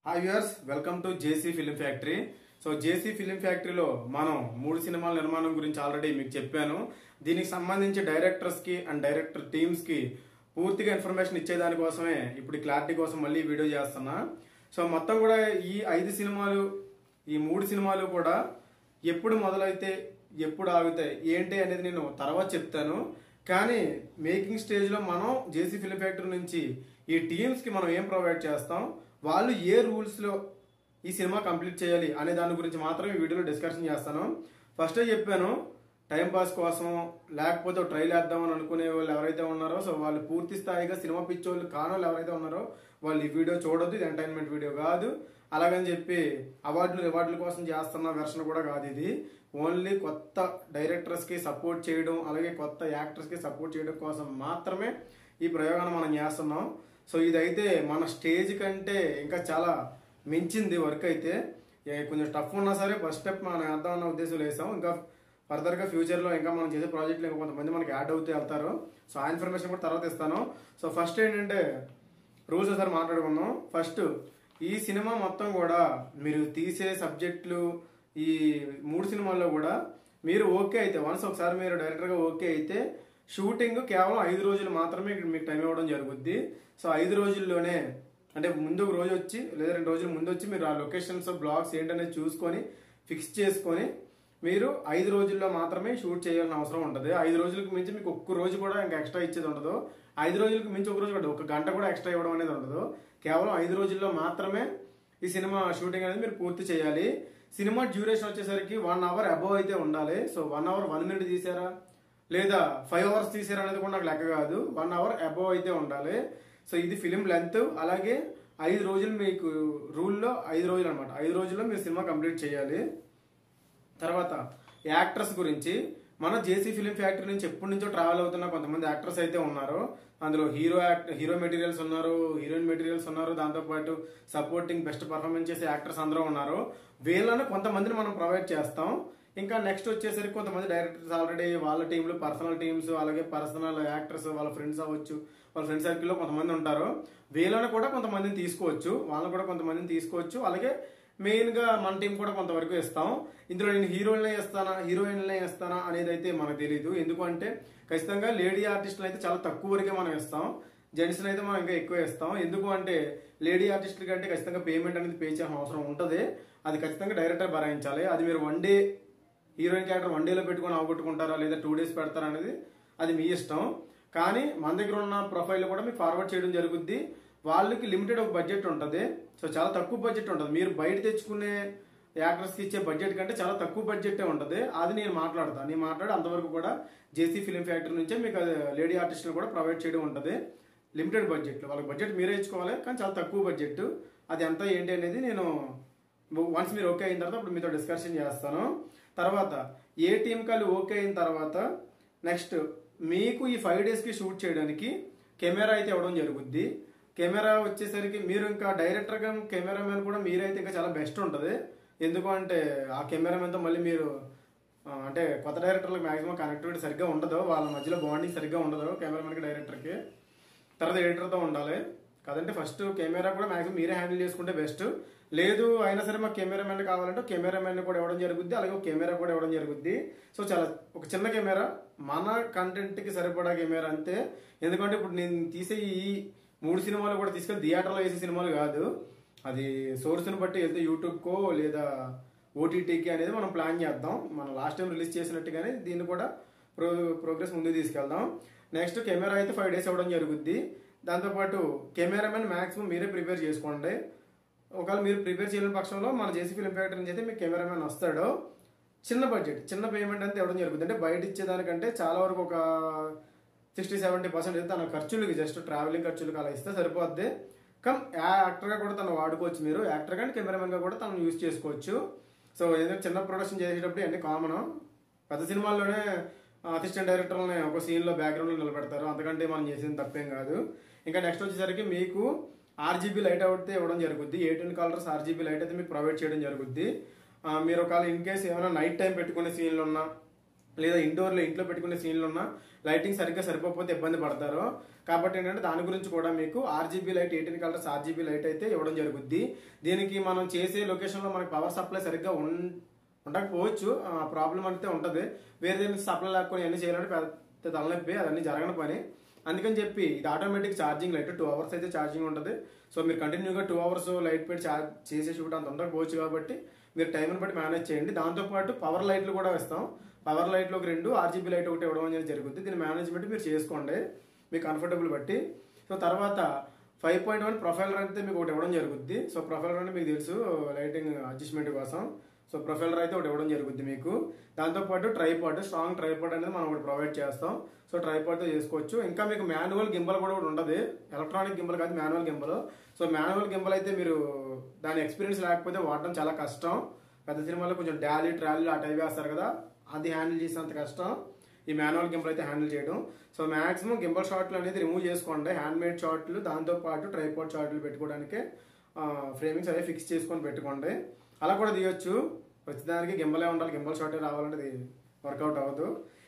Hi viewers, welcome to JC film factory. So JC film ఫ్యాక్టరీలో మనం 3 సినిమాల నిర్మాణం గురించి ఆల్రెడీ మీకు చెప్పాను. దీనికి సంబంధించి డైరెక్టర్స్ కి అండ్ డైరెక్టర్ టీమ్స్ కి పూర్తిగా ఇన్ఫర్మేషన్ ఇచ్చేదానికోసమే ఇప్పుడు క్లారిటీ కోసం మళ్ళీ వీడియో చేస్తున్నా. సో మొత్తం కూడా ఈ 3 సినిమాలు కూడా ఎప్పుడు మొదలైతే ఎప్పుడు ఆగుతాయి ఏంటి అనేది నేను తర్వాత చెప్తాను. కానీ మేకింగ్ స్టేజ్ లో మనం జేసీ ఫిలిం ఫ్యాక్టరీ నుంచి ఈ టీమ్స్ కి మనం ఏం ప్రొవైడ్ చేస్తాం, వాళ్ళు ఏ రూల్స్ లో ఈ సినిమా కంప్లీట్ చేయాలి అనే దాని గురించి మాత్రం ఈ వీడియోలో డిస్కషన్ చేస్తాను. ఫస్టే చెప్పాను, టైం పాస్ కోసం లేకపోతే ట్రైల్ వేద్దామని అనుకునే వాళ్ళు ఎవరైతే ఉన్నారో సో వాళ్ళు పూర్తి స్థాయిగా సినిమా పిచ్చోళ్ళు కానోళ్ళు ఎవరైతే ఉన్నారో వాళ్ళు ఈ వీడియో చూడొద్దు. ఇది ఎంటర్టైన్మెంట్ వీడియో కాదు. అలాగని చెప్పి రివార్డుల కోసం చేస్తున్న వెర్షన్ కూడా కాదు. ఇది ఓన్లీ కొత్త డైరెక్టర్స్ కి సపోర్ట్ చేయడం, అలాగే కొత్త యాక్టర్స్ కి సపోర్ట్ చేయడం కోసం మాత్రమే ఈ ప్రయోగాన్ని మనం చేస్తున్నాం. సో ఇదైతే మన స్టేజ్ కంటే ఇంకా చాలా మించింది వర్క్. అయితే కొంచెం టఫ్ ఉన్నా సరే ఫస్ట్ స్టెప్ మనం వేద్దాం అన్న ఉద్దేశం వేసాం. ఇంకా ఫర్దర్ గా ఫ్యూచర్ లో ఇంకా మనం చేసే ప్రాజెక్టులు ఇంకా కొంతమంది మనకి యాడ్ అవుతూ వెళ్తారు. సో ఆ ఇన్ఫర్మేషన్ కూడా తర్వాత ఇస్తాను. సో ఫస్ట్ ఏంటంటే రూల్స్ ఒకసారి మాట్లాడుకుందాం. ఫస్ట్ ఈ సినిమా మొత్తం కూడా మీరు తీసే సబ్జెక్టులు ఈ 3 సినిమాల్లో కూడా మీరు ఓకే అయితే వన్స్ ఒకసారి మీరు డైరెక్టర్ గా ఓకే అయితే షూటింగ్ కేవలం 5 రోజులు మాత్రమే మీకు టైం ఇవ్వడం జరుగుద్ది. సో 5 రోజుల్లోనే అంటే ముందు ఒక రోజు వచ్చి లేదా 2 రోజుల ముందు వచ్చి మీరు ఆ లొకేషన్స్ బ్లాగ్స్ ఏంటనేది చూసుకొని ఫిక్స్ చేసుకొని మీరు 5 రోజుల్లో మాత్రమే షూట్ చేయాల్సిన అవసరం ఉంటుంది. 5 రోజులకు మించి మీకు ఒక్క రోజు కూడా ఇంకా ఎక్స్ట్రా ఇచ్చేది ఉండదు. 5 రోజులకు మించి ఒక రోజు కూడా ఒక గంట కూడా ఎక్స్ట్రా ఇవ్వడం అనేది ఉండదు. కేవలం 5 రోజుల్లో మాత్రమే ఈ సినిమా షూటింగ్ అనేది మీరు పూర్తి చేయాలి. సినిమా డ్యూరేషన్ వచ్చేసరికి 1 అవర్ అబోవ్ అయితే ఉండాలి. సో 1 అవర్ 1 మినిట్ తీసారా లేదా 5 అవర్స్ తీసారా అనేది కూడా నాకు లెక్క కాదు. 1 అవర్ అబోవ్ అయితే ఉండాలి. సో ఇది ఫిలిం లెంత్. అలాగే 5 రోజులు మీకు రూల్లో 5 రోజులు అనమాట. 5 రోజుల్లో మీరు సినిమా కంప్లీట్ చేయాలి. తర్వాత యాక్టర్స్ గురించి మన జేసీ ఫిలిం ఫ్యాక్టరీ నుంచి ఎప్పటి నుంచో ట్రావెల్ అవుతున్న కొంతమంది యాక్టర్స్ అయితే ఉన్నారు. అందులో హీరో మెటీరియల్స్ ఉన్నారు, హీరోయిన్ మెటీరియల్స్ ఉన్నారు, దాంతోపాటు సపోర్టింగ్ బెస్ట్ పర్ఫార్మెన్స్ చేసే యాక్టర్స్ అందరూ ఉన్నారు. వీళ్ళని కొంతమందిని మనం ప్రొవైడ్ చేస్తాం. ఇంకా నెక్స్ట్ వచ్చేసరికి కొంతమంది డైరెక్టర్స్ ఆల్రెడీ వాళ్ళ టీంలు పర్సనల్ టీమ్స్ అలాగే పర్సనల్ యాక్టర్స్ వాళ్ళ ఫ్రెండ్స్ అవ్వచ్చు, వాళ్ళ ఫ్రెండ్ సర్కిల్లో కొంతమంది ఉంటారు. వీళ్ళని కూడా కొంతమందిని తీసుకోవచ్చు, వాళ్ళని కూడా కొంతమందిని తీసుకోవచ్చు. అలాగే మెయిన్ గా మన టీం కూడా కొంతవరకు ఇస్తాం. ఇందులో నేను హీరోయిన్లే ఇస్తానా అనేది అయితే మనకు తెలియదు. ఎందుకంటే ఖచ్చితంగా లేడీ ఆర్టిస్టులు అయితే చాలా తక్కువ వరకే మనం ఇస్తాం. జెంట్స్ అయితే మనం ఇంకా ఎక్కువ ఇస్తాం. ఎందుకు అంటే లేడీ ఆర్టిస్టుల కంటే ఖచ్చితంగా పేమెంట్ అనేది పే చేయాల్సిన అవసరం ఉంటుంది. అది ఖచ్చితంగా డైరెక్టర్ భరాయించాలి. అది మీరు 1 డే హీరోయిన్ క్యారెక్టర్ 1 డేలో పెట్టుకుని అవగొట్టుకుంటారా లేదా 2 డేస్ పెడతారా అనేది అది మీ ఇష్టం. కానీ మన దగ్గర ఉన్న ప్రొఫైల్ కూడా మీకు ఫార్వర్డ్ చేయడం జరుగుద్ది. వాళ్ళకి లిమిటెడ్ ఒక బడ్జెట్ ఉంటుంది. సో చాలా తక్కువ బడ్జెట్ ఉంటుంది. మీరు బయట తెచ్చుకునే యాక్టర్స్ కి ఇచ్చే బడ్జెట్ కంటే చాలా తక్కువ బడ్జెట్ ఉంటుంది. అది నేను మాట్లాడి అంతవరకు కూడా జేసీ ఫిలిం ఫ్యాక్టరీ నుంచే మీకు లేడీ ఆర్టిస్టులు కూడా ప్రొవైడ్ చేయడం ఉంటుంది. లిమిటెడ్ బడ్జెట్, వాళ్ళకి బడ్జెట్ మీరే ఇచ్చుకోవాలి, కానీ చాలా తక్కువ బడ్జెట్. అది ఎంత ఏంటి అనేది నేను వన్స్ మీరు ఓకే అయిన తర్వాత ఇప్పుడు మీతో డిస్కషన్ చేస్తాను. తర్వాత ఏ టీం కాళ్ళు ఓకే అయిన తర్వాత నెక్స్ట్ మీకు ఈ 5 డేస్ కి షూట్ చేయడానికి కెమెరా అయితే ఇవ్వడం జరుగుద్ది. కెమెరా వచ్చేసరికి మీరు ఇంకా డైరెక్టర్ గా కెమెరామెన్ కూడా మీరైతే ఇంకా చాలా బెస్ట్ ఉంటుంది. ఎందుకు అంటే ఆ కెమెరామెన్ తో మళ్ళీ మీరు అంటే కొత్త డైరెక్టర్లకు మాక్సిమం కనెక్టివిటీ సరిగ్గా ఉండదు, వాళ్ళ మధ్యలో బాండింగ్ సరిగ్గా ఉండదు కెమెరామెన్ కి డైరెక్టర్ కి. తర్వాత ఎడిటర్ తో ఉండాలి కదంటే ఫస్ట్ కెమెరా కూడా మాక్సిమం మీరే హ్యాండిల్ చేసుకుంటే బెస్ట్. లేదు అయినా సరే మాకు కెమెరామెన్ కావాలంటే కెమెరామెన్ కూడా ఇవ్వడం జరుగుద్ది, అలాగే ఒక కెమెరా కూడా ఇవ్వడం జరుగుద్ది. సో చాలా ఒక చిన్న కెమెరా, మన కంటెంట్ కి సరిపడా కెమెరా అంతే. ఎందుకంటే ఇప్పుడు నేను తీసే ఈ 3 సినిమాలు కూడా తీసుకెళ్ళి థియేటర్లో వేసే సినిమాలు కాదు. అది సోర్స్ని బట్టి వెళ్తే యూట్యూబ్కో లేదా ఓటీటీకి అనేది మనం ప్లాన్ చేద్దాం. మనం లాస్ట్ టైం రిలీజ్ చేసినట్టుగానే దీన్ని కూడా ప్రోగ్రెస్ ముందుకు తీసుకెళ్దాం. నెక్స్ట్ కెమెరా అయితే 5 డేస్ ఇవ్వడం జరుగుద్ది. దాంతోపాటు కెమెరామెన్ మాక్సిమం మీరే ప్రిపేర్ చేసుకోండి. ఒకవేళ మీరు ప్రిపేర్ చేయలేని పక్షంలో మన జేసీ ఫిలిం ఫ్యాక్టరీ నుంచి అయితే మీకు కెమెరామెన్ వస్తాడు. చిన్న బడ్జెట్, చిన్న పేమెంట్ అంతా ఇవ్వడం జరుగుతుంది. అంటే బయట ఇచ్చేదానికంటే చాలా వరకు ఒక 60-70% అయితే తన ఖర్చులకి జస్ట్ ట్రావెలింగ్ ఖర్చులకి అలా ఇస్తే సరిపోద్ది. యాక్టర్ గా కూడా తను వాడుకోవచ్చు. మీరు యాక్టర్ గా కెమెరామెన్ గా కూడా తను యూజ్ చేసుకోవచ్చు. సో ఏదైనా చిన్న ప్రొడక్షన్ చేసేటప్పుడు అన్ని కామన్. పెద్ద సినిమాల్లోనే అసిస్టెంట్ డైరెక్టర్లని ఒక సీన్ లో బ్యాక్గ్రౌండ్ లో నిలబెడతారు, అంతకంటే మనం చేసేది తప్పేం కాదు. ఇంకా నెక్స్ట్ వచ్చేసరికి మీకు RGB లైట్ అయితే ఇవ్వడం జరుగుద్ది. 18 కలర్స్ RGB లైట్ అయితే మీకు ప్రొవైడ్ చేయడం జరుగుద్ది. మీరు ఒకవేళ ఇన్ కేసు ఏమైనా నైట్ టైం పెట్టుకునే సీన్లు ఉన్నా లేదా ఇంట్లో పెట్టుకునే సీన్లు ఉన్నా లైటింగ్ సరిగ్గా సరిపోతే ఇబ్బంది పడతారు. కాబట్టి ఏంటంటే దాని గురించి కూడా మీకు RGB light 18 colours RGB light అయితే ఇవ్వడం జరుగుద్ది. దీనికి మనం చేసే లొకేషన్లో మనకి పవర్ సప్లై సరిగ్గా ఉండకపోవచ్చు, ప్రాబ్లం అయితే ఉంటుంది. వేరే దీనికి సప్లై లేకపోతే అన్ని చేయాలంటే పెద్ద తలనొప్పి, అదన్నీ జరగని పని. అందుకని చెప్పి ఇది ఆటోమేటిక్ ఛార్జింగ్ లైట్ 2 hours అయితే ఛార్జింగ్ ఉంటుంది. సో మీరు కంటిన్యూగా 2 hours లైట్ పెట్టి ఛార్జ్ చేసే షూట్ అంత ఉండకపోవచ్చు కాబట్టి మీరు టైంని బట్టి మేనేజ్ చేయండి. దాంతోపాటు పవర్ లైట్లు కూడా ఇస్తాం. పవర్ లైట్లో ఒక 2, ఆర్జీబీ లైట్ ఒకటి ఇవ్వడం అనేది జరుగుతుంది. దీని మేనేజ్మెంట్ మీరు చేసుకోండి మీకు కంఫర్టబుల్ బట్టి. సో తర్వాత 5.1 ప్రొఫైలర్ అయితే మీకు ఒకటి ఇవ్వడం జరుగుద్ది. సో ప్రొఫైలర్ అంటే మీకు తెలుసు లైటింగ్ అడ్జస్ట్మెంట్ కోసం. సో ప్రొఫైలర్ అయితే ఒకటి ఇవ్వడం జరుగుద్ది మీకు. దాంతోపాటు ట్రైపాడ్, స్ట్రాంగ్ ట్రైపాడ్ అనేది మనం ఒకటి ప్రొవైడ్ చేస్తాం. సో ట్రైపాడ్తో చేసుకోవచ్చు. ఇంకా మీకు మాన్యువల్ గింబల్ కూడా ఒకటి ఉండదు, ఎలక్ట్రానిక్ గింబల్ కాదు, manual gimbal. So manual gimbal అయితే మీరు దాని ఎక్స్పీరియన్స్ లేకపోతే వాడడం చాలా కష్టం. పెద్ద సినిమాలో కొంచెం డాలీ ట్రాలీ ఆ టైప్ వేస్తారు కదా, అది హ్యాండిల్ చేసేంత కష్టం ఈ మాన్యువల్ గింబల్ అయితే హ్యాండిల్ చేయడం. సో మాక్సిమం గింబల్ షాట్లు అనేది రిమూవ్ చేసుకోండి, హ్యాండ్ మేడ్ షాట్లు. దాంతోపాటు ట్రైపాడ్ షాట్లు పెట్టుకోవడానికి ఫ్రేమింగ్స్ అదే ఫిక్స్ చేసుకొని పెట్టుకోండి. అలా కూడా తీయొచ్చు, ప్రతిదానికి గింబలే ఉండాలి, గింబల్ షాటే రావాలంటే అది వర్కౌట్ అవ్వదు.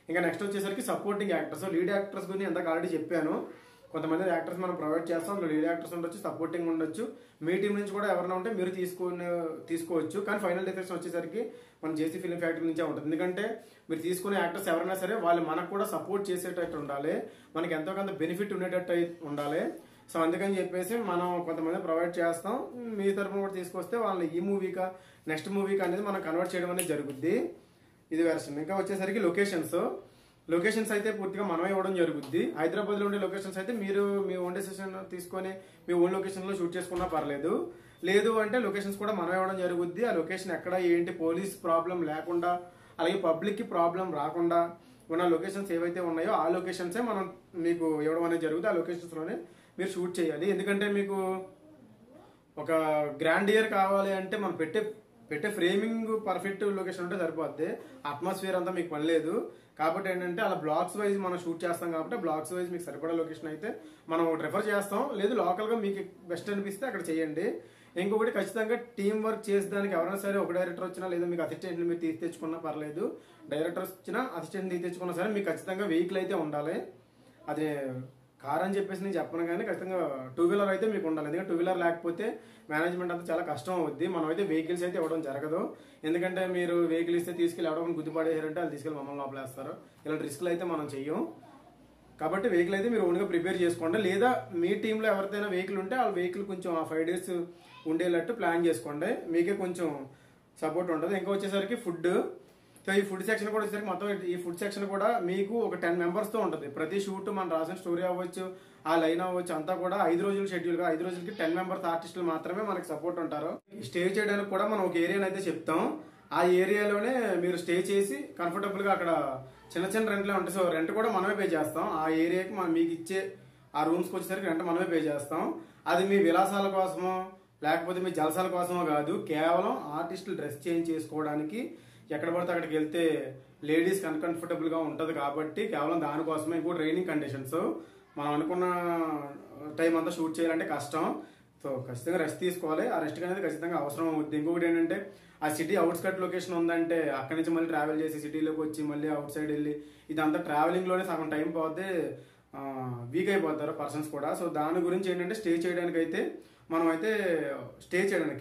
ఇంకా నెక్స్ట్ వచ్చేసరికి సపోర్టింగ్ యాక్టర్స్. లీడ్ యాక్టర్స్ గురించి ఇందాక ఆల్రెడీ చెప్పాను. కొంతమంది యాక్టర్స్ మనం ప్రొవైడ్ చేస్తాం, లీడ్ యాక్టర్స్ ఉండొచ్చు, సపోర్టింగ్ ఉండొచ్చు. మీ టీం నుంచి కూడా ఎవరైనా ఉంటే మీరు తీసుకోవచ్చు. కానీ ఫైనల్ డెసిషన్ వచ్చేసరికి మన జేసీ ఫిలిం ఫ్యాక్టరీ నుంచే ఉంటుంది. ఎందుకంటే మీరు తీసుకునే యాక్టర్స్ ఎవరైనా సరే వాళ్ళు మనకు కూడా సపోర్ట్ చేసేటట్టు ఉండాలి, మనకి ఎంతో కొంత బెనిఫిట్ ఉండేటట్టు ఉండాలి. సో అందుకని చెప్పేసి మనం కొంతమంది ప్రొవైడ్ చేస్తాం. మీ తరఫున కూడా తీసుకొస్తే వాళ్ళని ఈ మూవీకా నెక్స్ట్ మూవీకా అనేది మనం కన్వర్ట్ చేయడం అనేది జరుగుద్ది. ఇది వెర్షన్. ఇంకా వచ్చేసరికి లొకేషన్స్ అయితే పూర్తిగా మనమే ఇవ్వడం జరుగుద్ది. హైదరాబాద్లో ఉండే లొకేషన్స్ అయితే మీరు మీ ఓన్ డెసిషన్ తీసుకొని మీ ఓన్ లొకేషన్లో షూట్ చేసుకున్నా పర్లేదు. లేదు అంటే లొకేషన్స్ కూడా మనమే ఇవ్వడం జరుగుద్ది. ఆ లొకేషన్ ఎక్కడ ఏంటి పోలీస్ ప్రాబ్లం లేకుండా, అలాగే పబ్లిక్కి ప్రాబ్లం రాకుండా ఉన్న లొకేషన్స్ ఏవైతే ఉన్నాయో ఆ లొకేషన్సే మనం మీకు ఇవ్వడం అనేది జరుగుతుంది. ఆ లొకేషన్స్లోనే మీరు షూట్ చేయాలి. ఎందుకంటే మీకు ఒక గ్రాండ్ ఇయర్ కావాలి అంటే మనం పెట్టే ఫ్రేమింగ్ పర్ఫెక్ట్ లొకేషన్ ఉంటే సరిపోద్ది, అట్మాస్ఫియర్ అంతా మీకు పని లేదు. కాబట్టి ఏంటంటే అలా బ్లాక్స్ వైజ్ మనం షూట్ చేస్తాం కాబట్టి బ్లాక్స్ వైజ్ మీకు సరిపడా లొకేషన్ అయితే మనం రిఫర్ చేస్తాం. లేదు లోకల్గా మీకు బెస్ట్ అనిపిస్తే అక్కడ చేయండి. ఇంకొకటి ఖచ్చితంగా టీం వర్క్ చేసేదానికి ఎవరైనా సరే ఒక డైరెక్టర్ వచ్చినా లేదా మీకు అసిస్టెంట్లు మీరు తీసి తెచ్చుకున్నా పర్లేదు, డైరెక్టర్ వచ్చినా అసిస్టెంట్ తీసి తెచ్చుకున్నా సరే మీకు ఖచ్చితంగా వెహికల్ అయితే ఉండాలి. అది కార్ అని చెప్పేసి నేను చెప్పను కానీ ఖచ్చితంగా 2 wheeler అయితే మీకు ఉండాలి. ఎందుకంటే 2 wheeler లేకపోతే మేనేజ్మెంట్ అంతా చాలా కష్టం అవుద్ది. మనం అయితే వెహికల్స్ అయితే ఇవ్వడం జరగదు. ఎందుకంటే మీరు వెహికల్ ఇస్తే తీసుకెళ్ళి ఎవడో గుద్దుపడేయారంటే వాళ్ళు తీసుకెళ్ళి మమ్మల్ని లోపలేస్తారు. ఇలాంటి రిస్క్లు అయితే మనం చెయ్యం. కాబట్టి వెహికల్ అయితే మీరు ఓన్గా ప్రిపేర్ చేసుకోండి. లేదా మీ టీంలో ఎవరిదైనా వెహికల్ ఉంటే ఆ వెహికల్ కొంచెం 5 days ఉండేటట్టు ప్లాన్ చేసుకోండి, మీకే కొంచెం సపోర్ట్ ఉంటుంది. ఇంకా వచ్చేసరికి ఫుడ్. సో ఈ ఫుడ్ సెక్షన్ కూడా వచ్చేసరికి మొత్తం ఈ ఫుడ్ సెక్షన్ కూడా మీకు ఒక 10 members తో ఉంటుంది. ప్రతి షూట్ మనం రాసిన స్టోరీ అవ్వచ్చు, ఆ లైన్ అవ్వచ్చు, అంతా కూడా 5 రోజుల షెడ్యూల్గా 5 రోజులకి 10 members ఆర్టిస్టులు మాత్రమే మనకి సపోర్ట్ ఉంటారు. స్టే చేయడానికి కూడా మనం ఒక ఏరియాని అయితే చెప్తాం. ఆ ఏరియాలోనే మీరు స్టే చేసి కంఫర్టబుల్గా అక్కడ చిన్న రెంట్లే ఉంటాయి. సో రెంట్ కూడా మనమే పే చేస్తాం. ఆ ఏరియాకి మనం మీకు ఇచ్చే ఆ రూమ్స్కి వచ్చేసరికి రెంట్ మనమే పే చేస్తాం. అది మీ విలాసాల కోసమో లేకపోతే మీ జలసాల కోసమో కాదు, కేవలం ఆర్టిస్టులు డ్రెస్ చేంజ్ చేసుకోవడానికి ఎక్కడ పడితే అక్కడికి వెళ్తే లేడీస్కి అన్కంఫర్టబుల్గా ఉంటుంది కాబట్టి కేవలం దానికోసమే. ఇంకో ట్రైనింగ్ కండిషన్స్ మనం అనుకున్న టైం అంతా షూట్ చేయాలంటే కష్టం. సో ఖచ్చితంగా రెస్ట్ తీసుకోవాలి. ఆ రెస్ట్ అనేది ఖచ్చితంగా అవసరం అవుతుంది. ఇంకొకటి ఏంటంటే ఆ సిటీ అవుట్స్కట్ లొకేషన్ ఉందంటే అక్కడి నుంచి మళ్ళీ ట్రావెల్ చేసి సిటీలోకి వచ్చి మళ్ళీ అవుట్ సైడ్ వెళ్ళి ఇదంతా ట్రావెలింగ్లోనే సగం టైం పోతే వీక్ అయిపోతారు పర్సన్స్ కూడా. సో దాని గురించి ఏంటంటే స్టే చేయడానికి అయితే మనం అయితే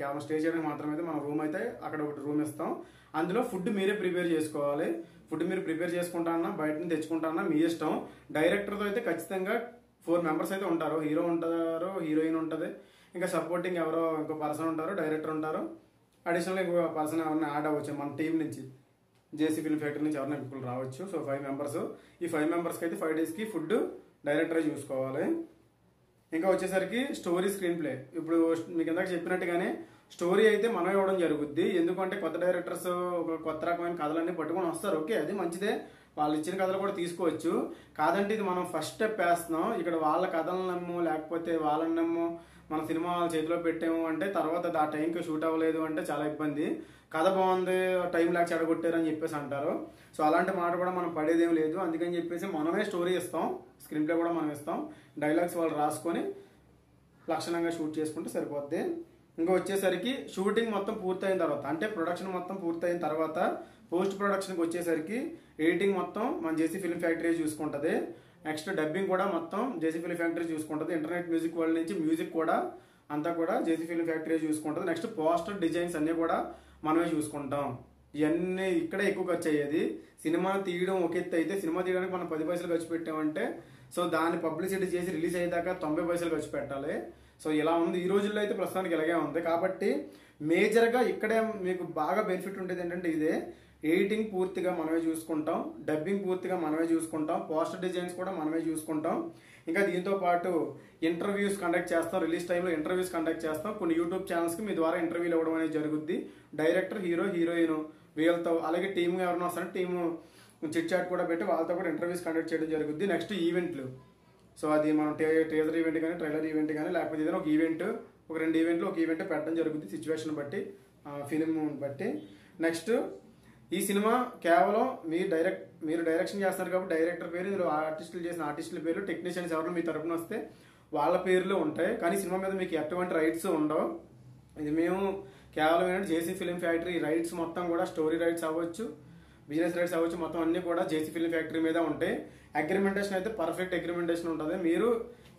కేవలం స్టే చేయడానికి మాత్రమే అయితే మనం రూమ్ అయితే అక్కడ ఒకటి రూమ్ ఇస్తాం. అందులో ఫుడ్ మీరే ప్రిపేర్ చేసుకోవాలి. ఫుడ్ మీరు ప్రిపేర్ చేసుకుంటారన్నా బయట నుంచి తెచ్చుకుంటారన్నా మీ ఇష్టం. డైరెక్టర్తో అయితే ఖచ్చితంగా 4 members అయితే ఉంటారు. హీరో ఉంటారు, హీరోయిన్ ఉంటుంది, ఇంకా సపోర్టింగ్ ఎవరో ఇంకో పర్సన్ ఉంటారు, డైరెక్టర్ ఉంటారు, అడిషనల్గా ఇంకో పర్సన్ ఎవరైనా యాడ్ అవ్వచ్చు మన టీం నుంచి, జేసీ ఫిల్మ్ ఫ్యాక్టరీ నుంచి ఎవరైనా పీపుల్ రావచ్చు. So 5 members. ఈ 5 membersకి అయితే 5 daysకి ఫుడ్ డైరెక్టరే చూసుకోవాలి. ఇంకా వచ్చేసరికి స్టోరీ స్క్రీన్ ప్లే. ఇప్పుడు మీకు ఇందాక చెప్పినట్టుగానే స్టోరీ అయితే మనం ఇవ్వడం జరుగుద్ది. ఎందుకంటే కొత్త డైరెక్టర్స్ ఒక కొత్త రకమైన కథలన్నీ పట్టుకొని వస్తారు. ఓకే, అది మంచిదే, వాళ్ళు ఇచ్చిన కథలు కూడా తీసుకోవచ్చు. కాదంటే ఇది మనం ఫస్ట్ స్టెప్ వేస్తున్నాం, ఇక్కడ వాళ్ళ కథలను నమ్ము లేకపోతే వాళ్ళని నమ్ము మన సినిమా వాళ్ళ చేతిలో పెట్టాము అంటే తర్వాత ఆ టైంకి షూట్ అవ్వలేదు అంటే చాలా ఇబ్బంది. కథ బాగుంది, టైం లేక చెడగొట్టారు అని చెప్పేసి అంటారు. సో అలాంటి మాట కూడా మనం పడేదేం లేదు. అందుకని చెప్పేసి మనమే స్టోరీ ఇస్తాం, స్క్రీన్ ప్లే కూడా మనం ఇస్తాం, డైలాగ్స్ వాళ్ళు రాసుకొని లక్షణంగా షూట్ చేసుకుంటే సరిపోద్ది. ఇంకా వచ్చేసరికి షూటింగ్ మొత్తం పూర్తయిన తర్వాత అంటే ప్రొడక్షన్ మొత్తం పూర్తయిన తర్వాత పోస్ట్ ప్రొడక్షన్కి వచ్చేసరికి ఎడిటింగ్ మొత్తం మన జేసీ ఫిల్మ్ ఫ్యాక్టరీ చూసుకుంటుంది. నెక్స్ట్ డబ్బింగ్ కూడా మొత్తం జేసీ ఫిలిం ఫ్యాక్టరీ చూసుకుంటుంది. ఇంటర్నెట్ మ్యూజిక్ వరల్డ్ నుంచి మ్యూజిక్ కూడా అంతా కూడా జేసీ ఫిలిం ఫ్యాక్టరీ చూసుకుంటుంది. నెక్స్ట్ పోస్టర్ డిజైన్స్ అన్నీ కూడా మనమే చూసుకుంటాం. ఇవన్నీ ఇక్కడే ఎక్కువ ఖర్చు అయ్యేది. సినిమా తీయడం ఒక ఎత్తు అయితే, సినిమా తీయడానికి మనం 10 పైసలు ఖర్చు పెట్టామంటే సో దాన్ని పబ్లిసిటీ చేసి రిలీజ్ అయ్యేదాకా 90 పైసలు ఖర్చు పెట్టాలి. సో ఇలా ఉంది. ఈ రోజుల్లో అయితే ప్రస్తుతానికి ఇలాగే ఉంది. కాబట్టి మేజర్గా ఇక్కడే మీకు బాగా బెనిఫిట్ ఉండేది ఏంటంటే ఇదే, ఎడిటింగ్ పూర్తిగా మనమే చూసుకుంటాం, డబ్బింగ్ పూర్తిగా మనమే చూసుకుంటాం, పోస్టర్ డిజైన్స్ కూడా మనమే చూసుకుంటాం. ఇంకా దీంతో పాటు ఇంటర్వ్యూస్ కండక్ట్ చేస్తాం, రిలీజ్ టైంలో ఇంటర్వ్యూస్ కండక్ట్ చేస్తాం. కొన్ని యూట్యూబ్ ఛానల్స్కి మీ ద్వారా ఇంటర్వ్యూలు ఇవ్వడం అనేది జరుగుద్ది. డైరెక్టర్, హీరో, హీరోయిన్ వీళ్ళతో, అలాగే టీము ఎవరైనా వస్తారంటే టీము చిట్ చాట్ కూడా పెట్టి వాళ్ళతో కూడా ఇంటర్వ్యూస్ కండక్ట్ చేయడం జరుగుద్ది. నెక్స్ట్ ఈవెంట్లు. సో అది మనం టీజర్ ఈవెంట్ కానీ, ట్రైలర్ ఈవెంట్ కానీ, లేకపోతే ఏదైనా ఒక ఈవెంట్, ఒక 2 ఈవెంట్లు ఒక ఈవెంట్ పెట్టడం జరుగుద్ది సిచ్యువేషన్ బట్టి, ఫిలిం బట్టి. నెక్స్ట్ ఈ సినిమా కేవలం మీరు డైరెక్షన్ చేస్తున్నారు కాబట్టి డైరెక్టర్ పేరు, ఇందులో ఆర్టిస్టులు చేసిన ఆర్టిస్టుల పేర్లు, టెక్నీషియన్స్ ఎవరైనా మీ తరపున వస్తే వాళ్ళ పేర్లు ఉంటాయి. కానీ సినిమా మీద మీకు ఎటువంటి రైట్స్ ఉండవు. ఇది మేము కేవలం ఏంటంటే జేసీ ఫిలిం ఫ్యాక్టరీ రైట్స్ మొత్తం కూడా, స్టోరీ రైట్స్ అవ్వచ్చు, బిజినెస్ రైట్స్ అవ్వచ్చు, మొత్తం అన్ని కూడా జేసీ ఫిలిం ఫ్యాక్టరీ మీద ఉంటాయి. అగ్రిమెంటేషన్ అయితే పర్ఫెక్ట్ అగ్రిమెంటేషన్ ఉంటుంది. మీరు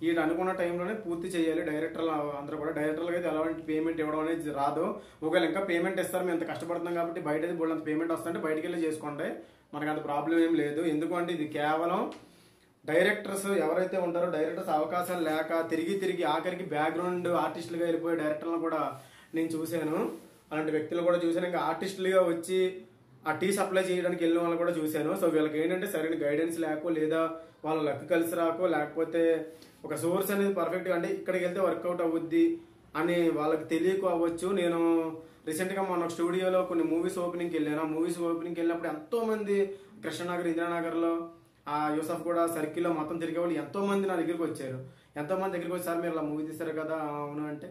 ఈ అనుకున్న టైంలోనే పూర్తి చేయాలి. డైరెక్టర్లు అందరూ కూడా, డైరెక్టర్లకు అయితే ఎలాంటి పేమెంట్ ఇవ్వడం అనేది రాదు. ఒకవేళ ఇంకా పేమెంట్ ఇస్తారు, మేము ఎంత కష్టపడుతున్నాం కాబట్టి బయట అయితే బోల్డంత పేమెంట్ వస్తుంటే బయటికి వెళ్ళి చేసుకోండి, మనకు అంత ప్రాబ్లం ఏం లేదు. ఎందుకంటే ఇది కేవలం డైరెక్టర్స్ ఎవరైతే ఉంటారో, డైరెక్టర్స్ అవకాశాలు లేక తిరిగి ఆఖరికి బ్యాక్గ్రౌండ్ ఆర్టిస్టులుగా వెళ్ళిపోయే డైరెక్టర్లను కూడా నేను చూశాను. అలాంటి వ్యక్తులు కూడా చూశాను. ఇంకా ఆర్టిస్టులుగా వచ్చి ఆ టీ సప్లై చేయడానికి వెళ్ళిన వాళ్ళు కూడా చూశాను. సో వీళ్ళకి ఏంటంటే సరైన గైడెన్స్ లేకో, లేదా వాళ్ళ లక్ కలిసి రాకో, లేకపోతే ఒక సోర్స్ అనేది పర్ఫెక్ట్గా అంటే ఇక్కడికి వెళ్తే వర్కౌట్ అవుద్ది అని వాళ్ళకి తెలియకు అవ్వచ్చు. నేను రీసెంట్గా మన స్టూడియోలో కొన్ని మూవీస్ ఓపెనింగ్కి వెళ్ళాను. ఆ మూవీస్ ఓపెనింగ్కి వెళ్ళినప్పుడు ఎంతో మంది కృష్ణనగర్, ఇందిరానగర్లో, ఆ యూసఫ్ కూడా సర్కిల్లో మొత్తం తిరిగే వాళ్ళు ఎంతో మంది నా దగ్గరికి వచ్చారు. ఎంతో మంది దగ్గరికి వచ్చి, సార్ మీరు ఇలా మూవీ తీస్తారు కదా, అవును అంటే,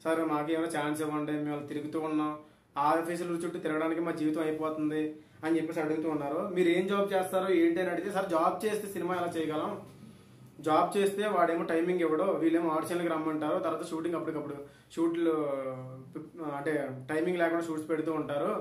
సార్ మాకు ఏమైనా ఛాన్స్ ఇవ్వండి, మేము తిరుగుతూ ఉన్నాం, ఆఫీసుల చుట్టూ తిరగడానికి మా జీవితం అయిపోతుంది అని చెప్పేసి అడుగుతూ ఉన్నారు. మీరు ఏం జాబ్ చేస్తారు ఏంటి అని అడిగితే, సార్ జాబ్ చేస్తే సినిమా ఎలా చేయగలం, జాబ్ చేస్తే వాడేమో టైమింగ్ ఇవ్వడు, వీళ్ళేమో ఆడిషన్లకి రమ్మంటారు, తర్వాత షూటింగ్ అప్పటికప్పుడు షూట్లు అంటే టైమింగ్ లేకుండా షూట్స్ పెడుతూ ఉంటారు.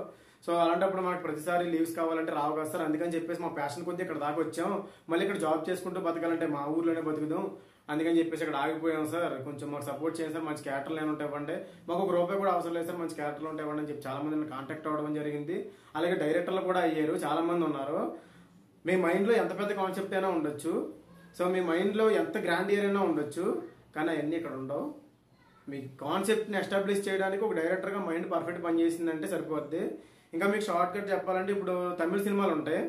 సో అలాంటప్పుడు మాకు ప్రతిసారి లీవ్స్ కావాలంటే రావు కదా సార్, అందుకని చెప్పేసి మా ప్యాషన్ కొద్దీ ఇక్కడ దాకా వచ్చాం, మళ్ళీ ఇక్కడ జాబ్ చేసుకుంటూ బతకాలంటే మా ఊర్లోనే బతుకుదాం, అందుకని చెప్పేసి ఇక్కడ ఆగిపోయాం సార్, కొంచెం మాకు సపోర్ట్ చేయండి సార్, మంచి క్యారెక్టర్లు ఏమైనా ఉంటే ఇవ్వండి, మాకు ₹1 కూడా అవసరం లేదు సార్, మంచి క్యారెక్టర్లు ఉంటే ఇవ్వండి అని చెప్పి చాలా మంది కాంటాక్ట్ అవ్వడం జరిగింది. అలాగే డైరెక్టర్లు కూడా అయ్యారు, చాలా మంది ఉన్నారు. మీ మైండ్లో ఎంత పెద్ద కాన్సెప్ట్ అయినా ఉండొచ్చు, సో మీ మైండ్లో ఎంత గ్రాండ్ ఇయర్ అయినా ఉండొచ్చు, కానీ అవన్నీ ఇక్కడ ఉండవు. మీ కాన్సెప్ట్ని ఎస్టాబ్లిష్ చేయడానికి ఒక డైరెక్టర్గా మైండ్ పర్ఫెక్ట్ పనిచేసిందంటే సరిపోద్ది. ఇంకా మీకు షార్ట్ కట్ చెప్పాలంటే, ఇప్పుడు తమిళ సినిమాలు ఉంటాయి,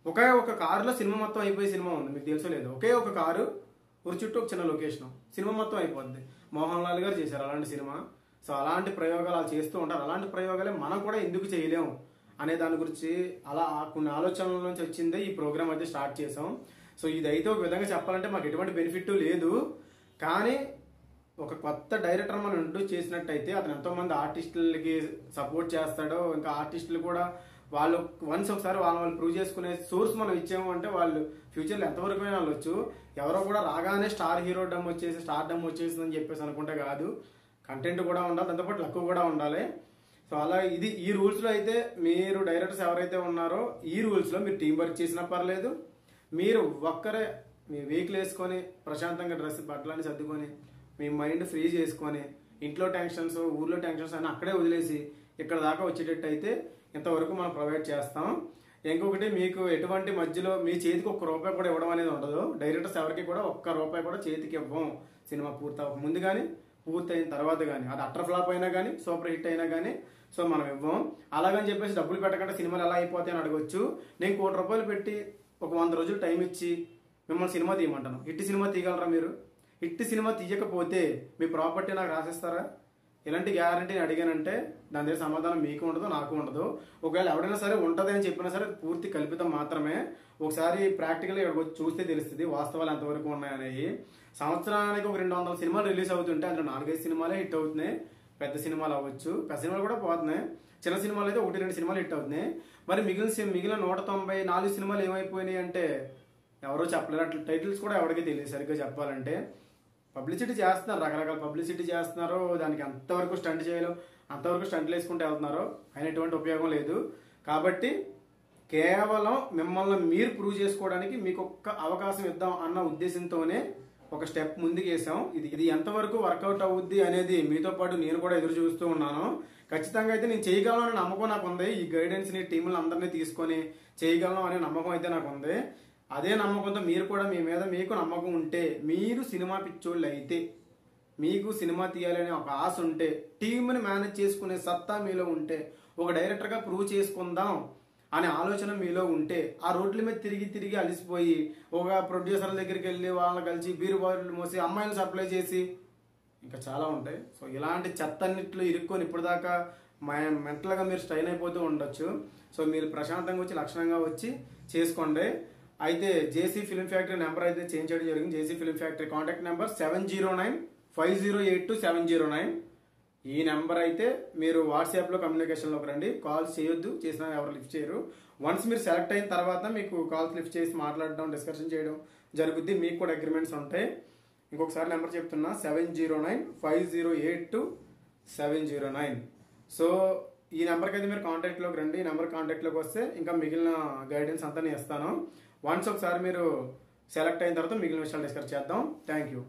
ఒకే ఒక కారులో సినిమా మొత్తం అయిపోయే సినిమా ఉంది, మీకు తెలుసో లేదు. ఒకే ఒక కారు, ఊరి చుట్టూ ఒక చిన్న లొకేషన్, సినిమా మొత్తం అయిపోద్ది. మోహన్ లాల్ గారు చేశారు అలాంటి సినిమా. సో అలాంటి ప్రయోగాలు అలా చేస్తూ ఉంటారు. అలాంటి ప్రయోగాలే మనం కూడా ఎందుకు చేయలేము అనే దాని గురించి అలా కొన్ని ఆలోచనల నుంచి వచ్చిందే ఈ ప్రోగ్రామ్ అయితే స్టార్ట్ చేసాం. సో ఇదైతే ఒక విధంగా చెప్పాలంటే మాకు ఎటువంటి బెనిఫిట్ లేదు, కానీ ఒక కొత్త డైరెక్టర్ మనం ఇంట్రొడ్యూస్ చేసినట్టయితే అతను ఎంతోమంది ఆర్టిస్టులకి సపోర్ట్ చేస్తాడో, ఇంకా ఆర్టిస్టులు కూడా వాళ్ళు వన్స్ ఒకసారి వాళ్ళు ప్రూవ్ చేసుకునే సోర్స్ మనం ఇచ్చాము అంటే వాళ్ళు ఫ్యూచర్లో ఎంతవరకు అయినా వెళ్ళొచ్చు. ఎవరో కూడా రాగానే స్టార్ హీరో డమ్ వచ్చేసి స్టార్ డమ్ వచ్చేసిందని చెప్పేసి అనుకుంటే కాదు, కంటెంట్ కూడా ఉండాలి, దాంతోపాటు లక్ కూడా ఉండాలి. సో అలా ఇది ఈ రూల్స్లో అయితే మీరు డైరెక్టర్స్ ఎవరైతే ఉన్నారో ఈ రూల్స్లో మీరు టీం వర్క్ చేసినా పర్లేదు, మీరు ఒక్కరే మీ వెహికల్ వేసుకొని ప్రశాంతంగా బట్టలని సర్దుకొని మీ మైండ్ ఫ్రీ చేసుకొని ఇంట్లో టెన్షన్స్, ఊర్లో టెన్షన్స్ అని అక్కడే వదిలేసి ఇక్కడ దాకా వచ్చేటట్టు అయితే ఇంతవరకు మనం ప్రొవైడ్ చేస్తాం. ఇంకొకటి, మీకు ఎటువంటి మధ్యలో మీ చేతికి ₹1 కూడా ఇవ్వడం అనేది ఉండదు. డైరెక్టర్స్ ఎవరికి కూడా ₹1 కూడా చేతికి ఇవ్వం. సినిమా పూర్తి ముందు కానీ పూర్తయిన తర్వాత కానీ, అది అట్టర్ ఫ్లాప్ అయినా కానీ సూపర్ హిట్ అయినా కానీ సో మనం ఇవ్వం. అలాగని చెప్పేసి డబ్బులు పెట్టకుండా సినిమాలు ఎలా అయిపోతాయి అని అడగొచ్చు. నేను ₹1 పెట్టి ఒక 100 రోజులు టైం ఇచ్చి మిమ్మల్ని సినిమా తీయమంటాను. హిట్ సినిమా తీయగలరా మీరు? హిట్ సినిమా తీయకపోతే మీ ప్రాపర్టీ నాకు రాసిస్తారా? ఇలాంటి గ్యారంటీని అడిగానంటే దాని దగ్గర సమాధానం మీకు ఉండదు, నాకు ఉండదు. ఒకవేళ ఎవడైనా సరే ఉంటుంది అని చెప్పినా సరే పూర్తి కల్పితం మాత్రమే. ఒకసారి ప్రాక్టికల్గా ఇక్కడ వచ్చి చూస్తే తెలుస్తుంది వాస్తవాలు ఎంతవరకు ఉన్నాయనేవి. సంవత్సరానికి ఒక 200 సినిమాలు రిలీజ్ అవుతుంటే అందులో 4-5 సినిమాలే హిట్ అవుతున్నాయి. పెద్ద సినిమాలు అవ్వచ్చు, పెద్ద సినిమాలు కూడా పోతున్నాయి. చిన్న సినిమాలు అయితే 1-2 సినిమాలు హిట్ అవుతున్నాయి. మరి మిగిలిన 194 సినిమాలు ఏమైపోయినాయి అంటే ఎవరో చెప్పలేరు. అట్లా టైటిల్స్ కూడా ఎవరికి తెలియదు సరిగ్గా చెప్పాలంటే. పబ్లిసిటీ చేస్తున్నారు, రకరకాల పబ్లిసిటీ చేస్తున్నారు, దానికి అంతవరకు స్టంట్ చేయలేం, అంతవరకు స్టంట్లు వేసుకుంటూ వెళ్తున్నారు, అయిన ఎటువంటి ఉపయోగం లేదు. కాబట్టి కేవలం మిమ్మల్ని మీరు ప్రూవ్ చేసుకోవడానికి మీకు ఒక్క అవకాశం ఇద్దాం అన్న ఉద్దేశంతోనే ఒక స్టెప్ ముందుకు వేసాం. ఇది ఎంతవరకు వర్కౌట్ అవుద్ది అనేది మీతో పాటు నేను కూడా ఎదురు చూస్తూ ఉన్నాను. ఖచ్చితంగా అయితే నేను చేయగలను అనే నమ్మకం నాకు ఉంది. ఈ గైడెన్స్ ని టీములు అందరినీ తీసుకొని చేయగలను అనే నమ్మకం అయితే నాకు ఉంది. అదే నమ్మకంతో మీరు కూడా మీ మీద మీకు నమ్మకం ఉంటే, మీరు సినిమా పిచ్చోళ్ళు అయితే, మీకు సినిమా తీయాలనే ఒక ఆశ ఉంటే, టీంని మేనేజ్ చేసుకునే సత్తా మీలో ఉంటే, ఒక డైరెక్టర్గా ప్రూవ్ చేసుకుందాం అనే ఆలోచన మీలో ఉంటే, ఆ రోడ్ల మీద తిరిగి తిరిగి అలసిపోయి ఒక ప్రొడ్యూసర్ల దగ్గరికి వెళ్ళి వాళ్ళని కలిసి బీరు బాటిల్ మోసి అమ్మాయిలు సప్లై చేసి ఇంకా చాలా ఉంటాయి. సో ఇలాంటి చెత్తన్నిట్లో ఇరుక్కొని ఇప్పటిదాకా మెంటల్గా మీరు స్ట్రైన్ అయిపోతూ ఉండొచ్చు. సో మీరు ప్రశాంతంగా వచ్చి లక్షణంగా వచ్చి చేసుకోండి. అయితే జేసీ ఫిల్మ్ ఫ్యాక్టరీ నెంబర్ అయితే చేంజ్ చేయడం జరిగింది. జేసీ ఫిల్మ్ ఫ్యాక్టరీ కాంటాక్ట్ నెంబర్ 7095082709. ఈ నెంబర్ అయితే మీరు వాట్సాప్లో కమ్యూనికేషన్లోకి రండి. కాల్స్ చేయొద్దు, చేసినా ఎవరు లిఫ్ట్ చేయరు. వన్స్ మీరు సెలెక్ట్ అయిన తర్వాత మీకు కాల్స్ లిఫ్ట్ చేసి మాట్లాడడం, డిస్కషన్ చేయడం జరుగుద్ది. మీకు కూడా అగ్రిమెంట్స్ ఉంటాయి. ఇంకొకసారి నెంబర్ చెప్తున్నా, 7095082709. సో ఈ నెంబర్కి అయితే మీరు కాంటాక్ట్లోకి రండి. ఈ నెంబర్ కాంటాక్ట్లోకి వస్తే ఇంకా మిగిలిన గైడెన్స్ అంతా నేను ఇస్తాను. వన్స్ ఒకసారి మీరు సెలెక్ట్ అయిన తర్వాత మిగిలిన విషయాలు డిస్కస్ చేద్దాం. Thank you.